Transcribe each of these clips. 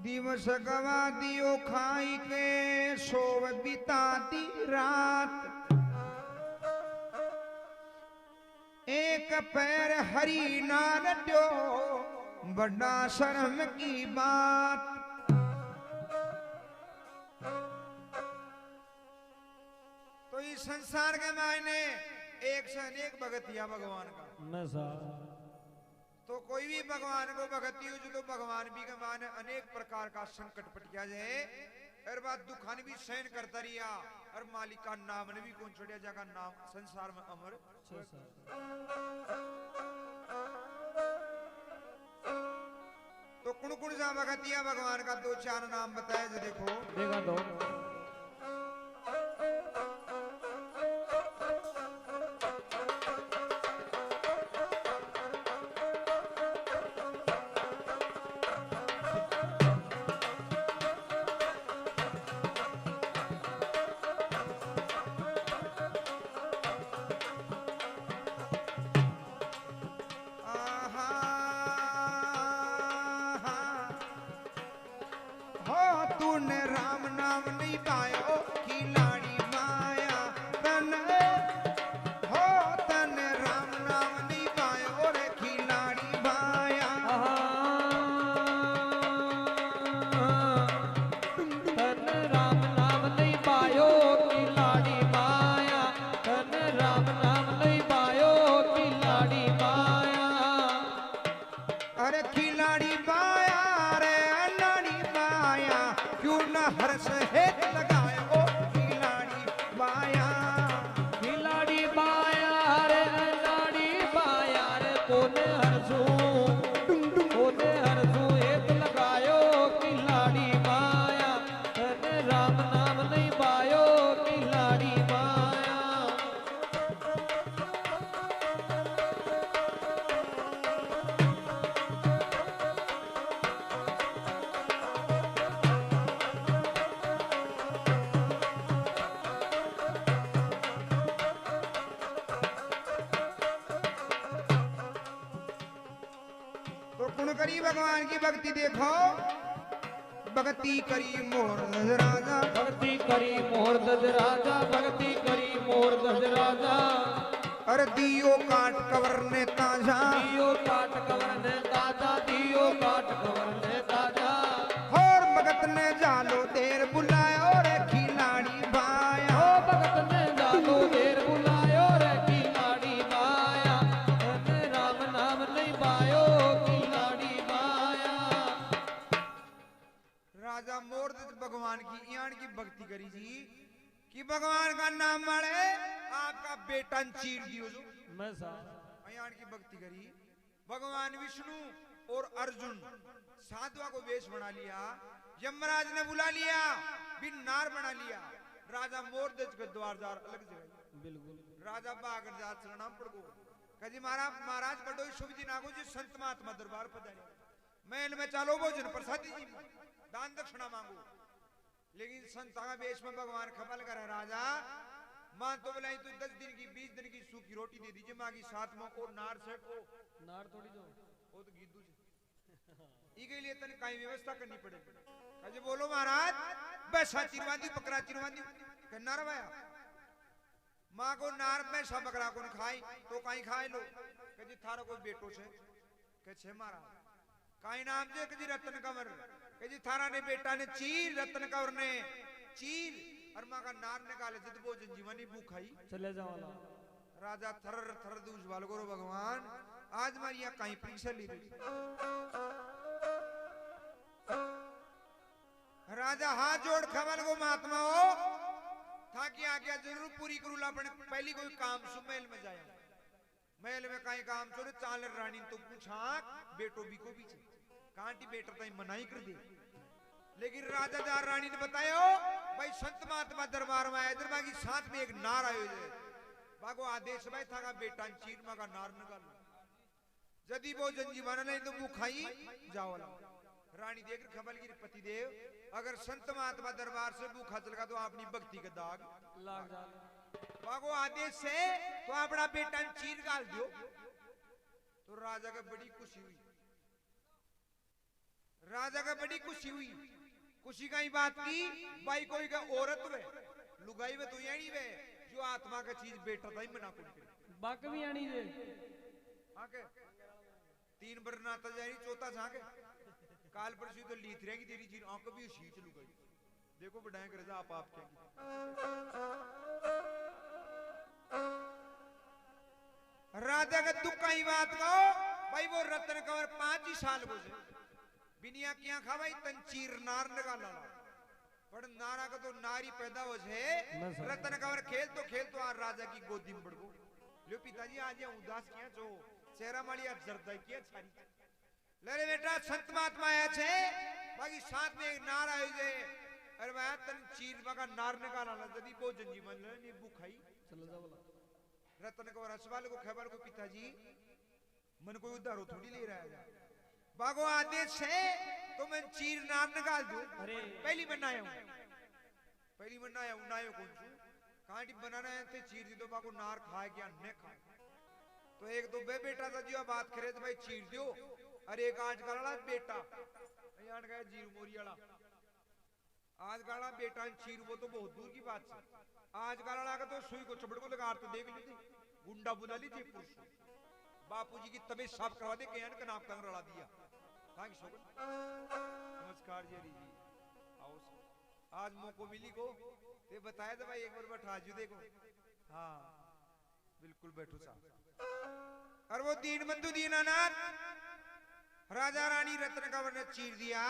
दिवस गवा दियो खाई के सोव बिताती रात। एक पैर हरी ना रट्यो बड़ा शर्म की बात। तो इस संसार के मायने एक से अनेक भगतिया भगवान का तो कोई भी भगवान को भगती हो जो तो भगवान भी के माने अनेक प्रकार का संकट पटिया जाए और बात दुखान भी सहन करता रिया और मालिक का नाम ने भी कौन छोड़िया जगह नाम संसार में अमर। तो कुण कुण सा भगतिया भगवान का दो चार नाम बताए जो देखो दो। तूने राम नाम नहीं पायो खिलाड़ी माया तन हो तन राम नाम नहीं पायो रे खिलाड़ी माया तन राम नाम नहीं पायो खिलाड़ी माया तन राम नाम नहीं पायो खिलाड़ी माया। अरे खिलाड़ी माया रे नाड़ी माया क्यों न हर्ष हेत लगाए ओ खिलाड़ी माया। खिलाड़ी माया रे नाड़ी माया रे कोने हरसू हेत लगायो खिलाड़ी माया तन राम नाम नहीं पायो खिलाड़ी माया। तो कुण करी भगवान की भक्ति देखो भक्ति करी मोर दज राजा भक्ति करी मोर दज राजा भक्ति करी मोर दज राजा। अरे दियो काट कवर ने ताजा दियो काट कवर ने ताजा दियो काट कवर ने ताजा। और भगत ने जालो देर बुलायो रे खिलाड़ी बाया ओ भगत ने जालो देर बुलायो रे खिलाड़ी बाया तन राम नाम नहीं पायो खिलाड़ी बाया। राजा मोरदज भगवान की यान की भक्ति करी जी कि भगवान का नाम मारे आपका बेटा चीर दियो जो मैं यान की भक्ति करी। भगवान विष्णु और अर्जुन साधुआ को वेश बना लिया यमराज ने बुला लिया बिन नार बना लिया राजा मोरदज के द्वारदार अलग जगह बिल्कुल राजा बागर जा चरणाम पड़ गो कजी महाराज बड़ो शुभ दिन आगो जी संत महात्मा दरबार पधारे महल में चालो भोजन प्रसादी जी दान दक्षिणा मांगो। लेकिन संता वेश में भगवान खपल करे राजा मां तो बोलाई तू 10 दिन की 20 दिन की सूखी रोटी दे दीजिए मां की साथ में और नार से को नार थोड़ी दो वो तो गीदू से इके लिए तने काई व्यवस्था करनी पड़ेगी। कजे बोलो महाराज बैसा चिरवादी बकरा चिरवादी के नार वाया मां को नार में सब बकरा को खाई तो काई खाए लो कजे थारो कोई बेटो छे के छे महाराज काई नाम जे कजी रतन कंवर कजी थारा ने बेटा ने चीर रतन कंवर ने चीर और मां का नार निकाले जिद भोजन जीवनी भूख खाई चले जाओ वाला। राजा थर थर दूज वाल गोरो भगवान आज मारी यहाँ कहीं परीक्षा ली रही राजा हाथ जोड़ खबर को महात्मा हो था कि आज्ञा जरूर पूरी करूला अपने पहली कोई काम सु महल में जाए महल में कहीं काम छोड़े चाल रानी तो पूछा बेटो भी को पीछे कांटी बेटर तई मनाई कर दी। लेकिन राजा जार रानी ने बताया भाई संत महात्मा दरबार में आए दरबार की साथ में एक नार आयो है बागो आदेश भाई था बेटा चीर मा का नार निकालो यदि वो जनजीवन नहीं तो मुंह खाई जाओ रानी देख खबल गिर पति देव अगर संत महात्मा दरबार से भूखा चलगा तो अपनी भक्ति का दाग लाग जाए बागो आदेश से तो अपना बेटा चीर गाल दियो। तो राजा का बड़ी खुशी हुई राजा का बड़ी खुशी हुई। खुशी का ही बात की भाई कोई का औरत वे लुगाई वे तो यानी वे जो आत्मा का चीज बेटा था ही मना कोई करे बक भी आनी जे आके 3 बरनाता जारी चौथा झाके काल परसों तो लीथ रहेगी तेरी चीज आंख भी शीच लुगाई देखो बढ़ाए कर जा आप क्या राजा का दुख का ही बात कहो भाई वो रतन कंवर 5 ही साल गुजरे बिनिया क्या खा भाई तंचीर नार निकाला पर नारा का तो नारी पैदा हो जाए रतन कंवर खेल तो आ राजा की गोदी में बढ़ो लो पिताजी आज ये उदास किया जो चेहरा माली आज जर्दा किया छारी लरे बेटा संत महात्मा आया छे बाकी साथ में एक नार आयो जे अरे भाई तंचीर बगा नार निकाला जदी बो जंजी मन ने भूखाई चलो जा बोला रतन कंवर असवाल को खबर को पिताजी मन कोई उधारो थोड़ी ले रहा है बागो आदेश है तो मैं चीर नार निकाल दूं पहली बनाया हूं नायो कौन छु कांटी बनाना है ते चीर दी तो बागो नार खाए क्या न खाए तो एक तो बे बेटा था जो बात करे तो भाई चीर दियो अरे एक आज काला बेटा यान गया जीर मोरी वाला आज काला बेटा चीर वो तो बहुत दूर की बात है आज काला का तो सुई को चपड़ को लगा तो देख लीजिए गुंडा बुला लीजिए पुरुष बापूजी की तबीयत साफ करवा दे कयान का नाम तंग रला दिया नमस्कार जी जी आओ आज मौको मिली को ते बताया था भाई एक बार बैठा जू देखो हाँ बिल्कुल बैठो साहब और वो दीन बंधु दीनानाथ राजा रानी रतन कंवर ने चीर दिया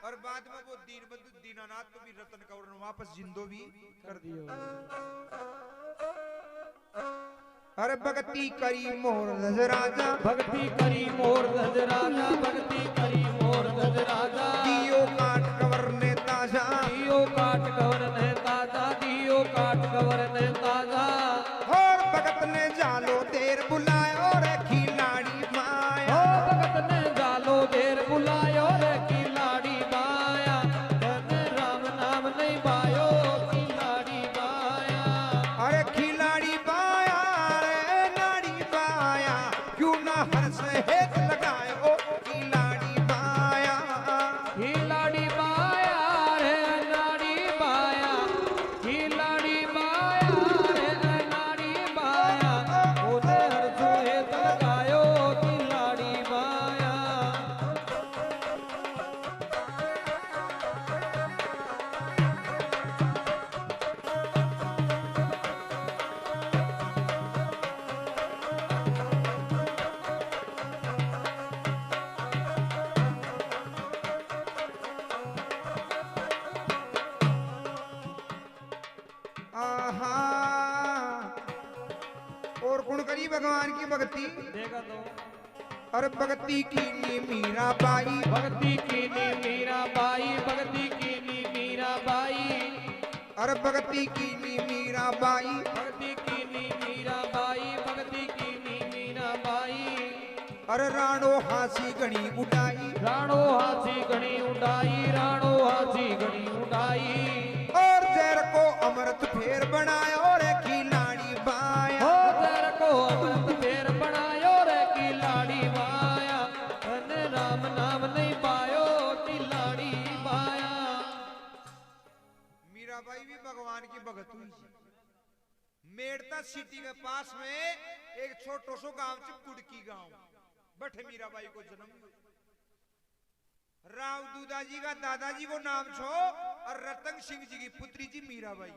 और बाद में वो दीन बंधु दीनानाथ को भी रतन कंवर ने वापस जिंदो भी कर दिया अरे भक्ति करी मोर धज राजा भक्ति करी मोर धज राजा भक्ति करी मोर धज राजा दियो काट कवर ने ताजा दियो काट कवर ने ताजा दियो काट कवर ने ताजा और भगत ने जालो देर बुलायो रे खिलाड़ी माया भगत ने जालो देर बुलायो रे खिलाड़ी माया धन राम नाम नहीं पायो खिलाड़ी माया अरे खिलाड़ी माया रे नाड़ी माया क्यों ना हर्ष हेत लगायो खिलाड़ी माया खिलाड़ी माया रे नाड़ी माया खिलाड़ी माया रे नाड़ी माया ओने हर्ष हेत लगायो खिलाड़ी माया आहा और कौन करी भगवान की भक्ति देखा तो अरे भक्ति की नी मीरा बाई भक्ति कीनी मीरा बाई भक्ति कीनी मीरा बाई अरे भक्ति की नी मीरा बाई भक्ति कीनी मीरा बाई भक्ति कीनी मीरा बाई अरे राणो हासी गणी उड़ाई राणो हाथी घणी उड़ाई राणो हाथी घणी उड़ाई और जर को अमृत फेर बनायो रे खिलाड़ी बाया हो तेरे को अमृत फेर बनायो रे खिलाड़ी माया धन राम नाम नहीं पायो खिलाड़ी माया मीराबाई भी भगवान की भगत हुई मेड़ता सिटी के पास में एक छोटो सो गांव से कुड़की गांव बठे मीराबाई को जन्म हुआ। राव दूदाजी का दादाजी को नाम छो और रतन सिंह जी की पुत्री जी मीराबाई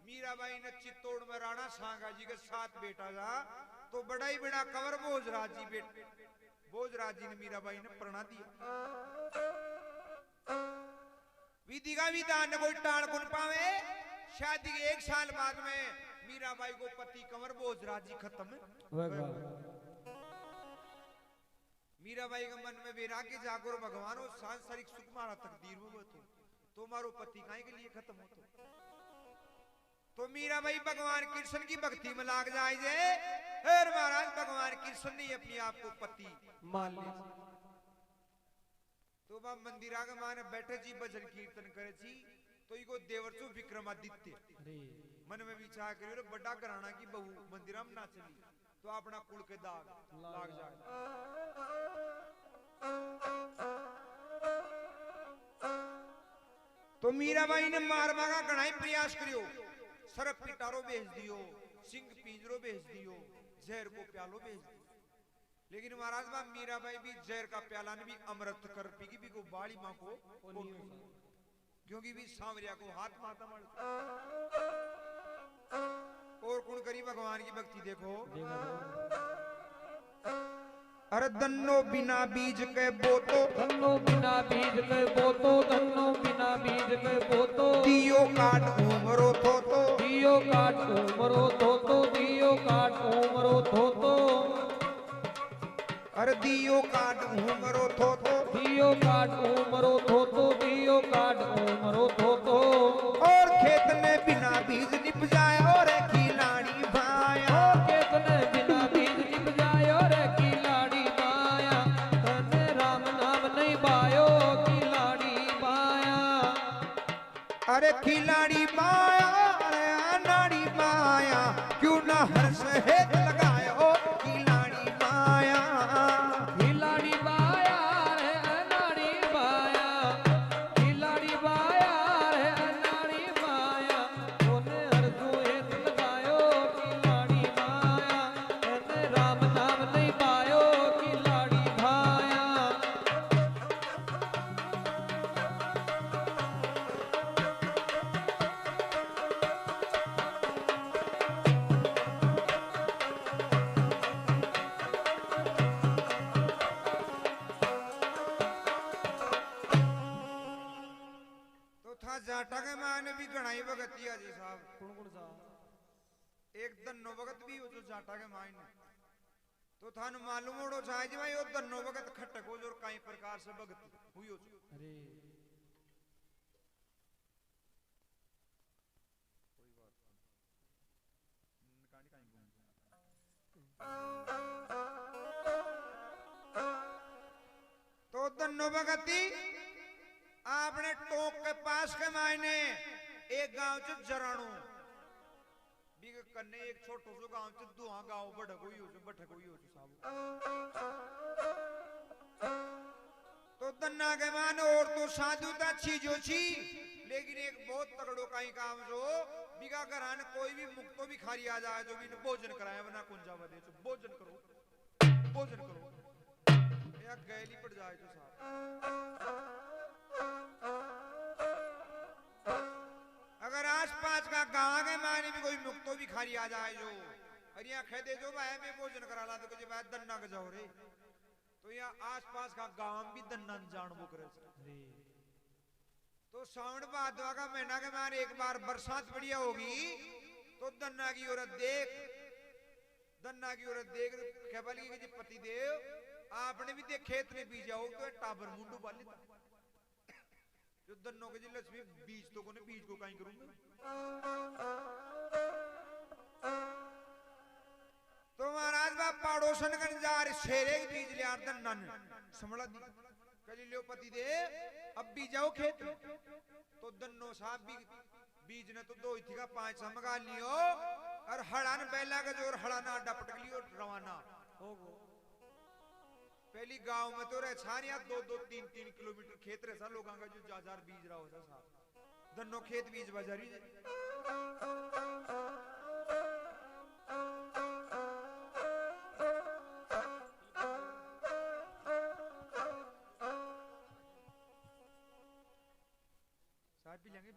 मीराबाई ने चित्तौड़ में राणा सांगा जी के साथ बेटा था तो बड़ा ही बड़ा कंवर भोजराज जी भोजराज जी ने मीराबाई ने प्रणा दिया विधि का विधान कोई टाण कुन पावे शादी के 1 साल बाद में मीराबाई को पति कंवर भोजराज जी खत्म मीराबाई के मन में वैराग्य जागो भगवान और सांसारिक सुख मारा तकदीर में तो मारो पति काहे के लिए खत्म होतो तो मीराबाई भगवान कृष्ण की भक्ति में लाग जाए जे फिर महाराज भगवान कृष्ण ने अपने आप को पति मान ली तो बा मंदिरा के माने बैठे जी भजन कीर्तन करे छी तो इको देवरचो विक्रमादित्य मन में विचार करियो बड़ा घराना की बहू मंदिरा में ना चली तो अपना कुल के दाग लाग जाए तो मीराबाई ने मारवा का घना ही प्रयास करियो, सरप पिटारो भेज दियो, सिंह पिंजरो भेज दियो, जहर को प्यालो भेज दियो, लेकिन महाराज बा मीराबाई भी जहर का प्याला ने भी अमृत कर पी भी को बाड़ी मां को क्योंकि भी सांवरिया को हाथ माता मर। और कौन करी भगवान की भक्ति देखो, अरे दन्नो बिना बीज के बोतो, धन्नो बिना बीज के बोतो, धन्नो बिना बीज के बोतो, दियो काट उमरो थोतो, दियो काट उमरो थोतो, दियो काट उमरो थोतो, अरे दियो काट उमरो थोतो, दियो काट उमरो थोतो, दियो काट उमरो थोतो, और खेत ने बिना बीज निप जाए और खिलाड़ी भाया, और खेत ने बिना बीज निप जाए और खिलाड़ी बाया, धन राम नाम नहीं बायो खिलाड़ी बाया, अरे खिलाड़ी बाया, अरे अनाड़ी बाया, क्यों ना हर्ष हेत लगायो खिलाड़ी बाया, खिलाड़ी बाया रे अनाड़ी बाया, खिलाड़ी बाया रे अनाड़ी बाया, तूने हरदू एक लगायो खिलाड़ी बाया, तूने राम नाम नहीं पायो खिलाड़ी भाया। तो था जाटा के माने भी गणाई भगतिया जी साहब, कौन सा एक दन्नो भगत भी हो जो जाटा के मायने, तो थान मालूम होड़ो चाहे जी भाई वो दन्नो भगत खटक हो जो कई प्रकार से भगत हुई हो। अरे तो दन्नो भगती आपने टोक के पास के मायने एक गांव च जराणु बिग कन्ने एक छोटो सो गांव च दुआ गांव बठक हुई हो बठक हुई हो साहब। तो दन्ना के मान और तो साधु था चीजो छी, लेकिन एक बहुत तगड़ो काई काम जो बिगा घरान कोई भी मुक्तो भी खारी आ जाए जो भी भोजन कराए वरना कुंजा बदे तो भोजन करो या गैली पड़ जाए तो साहब। अगर आसपास का गांव के माने भी कोई मुक्तो भी खारी आ जाए जो हरिया खेदे जो भाई में भोजन करा ला तो कुछ भाई दन्ना के जाओ रे, तो यहाँ आसपास का गांव भी दन्ना जान वो करे। तो सावन भादवा का महीना के माने एक बार बरसात बढ़िया होगी तो दन्ना की औरत देख केवल की जी पति देव आपने भी देख खेत में बीज जाओ तो टाबर मुंडू बाल जो दन्नों के जी लक्ष्मी बीज तो कोने बीज को कहीं करूंगा। तो महाराज बा पड़ोसन गंजार शेरे के बीज ले दन्नन समझला दी कली लियो पति दे अब बीज जाओ खेत में, तो दन्नो साहब भी बीज ने तो दो थी का 5 समगा लियो और हड़ान बैला का जोर हड़ाना अड्डा पटक लियो रवाना हो गो। पहली गांव में तो रहे छानिया 2-2 3-3 किलोमीटर खेत रहे लोगों का जो जार बीज रहा होता साहब दन्नो खेत बीज बाजारी साहब भी लेंगे